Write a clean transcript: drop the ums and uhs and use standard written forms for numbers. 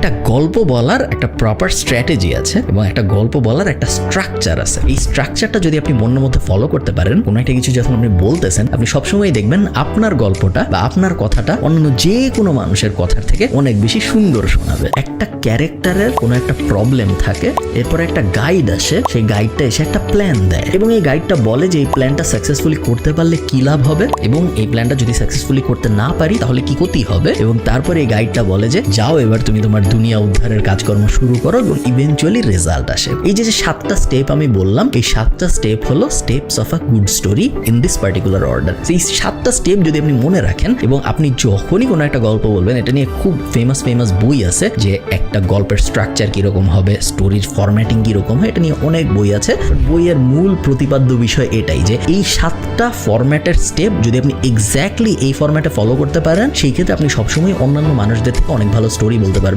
একটা গল্প বলার একটা প্রপার স্ট্র্যাটেজি আছে এবং একটা গল্প বলার একটা স্ট্রাকচার আছে। এই স্ট্রাকচারটা যদি আপনি মনের মধ্যে ফলো করতে পারেন, কোনো একটা কিছু যখন আপনি বলতেছেন, আপনি সবসময় দেখবেন আপনার গল্পটা বা আপনার কথাটা অন্য যে কোনো মানুষের কথার থেকে অনেক বেশি সুন্দর শোনাবে। একটা ক্যারেক্টারের কোনো একটা প্রবলেম থাকে, এরপর একটা গাইড আসে, সেই গাইডটা এসে একটা প্ল্যান দেয় এবং এই গাইডটা বলে যে এই প্ল্যানটা সাকসেসফুলি করতে পারলে কি লাভ হবে এবং এই প্ল্যানটা যদি সাকসেসফুলি করতে না পারি তাহলে কি ক্ষতি হবে। এবং তারপরে এই গাইডটা বলে যে যাও এবার তুমি তোমার দুনিয়া উদ্ধারের কাজকর্ম শুরু করো এবং ইভেনচুয়ালি রেজাল্ট আসে। এই যে 7টা স্টেপ আমি বললাম, এই 7টা স্টেপ হলো steps of a good story in this particular order. এই 7টা স্টেপ যদি আপনি মনে রাখেন এবং আপনি যখনই কোনো একটা গল্প বলবেন, এটা নিয়ে খুব ফেমাস বই আছে যে একটা গল্পের স্ট্রাকচার কিরকম হবে, স্টোরির ফরম্যাটিং কিরকম হয়, এটা নিয়ে অনেক বই আছে। বইয়ের মূল প্রতিপাদ্য বিষয় এটাই যে এই 7টা ফরম্যাটের স্টেপ যদি আপনি এক্স্যাক্টলি এই ফরম্যাটে ফলো করতে পারেন, সেই ক্ষেত্রে আপনি সবসময় অন্যান্য মানুষদের থেকে অনেক ভালো স্টোরি বলতে পারবেন।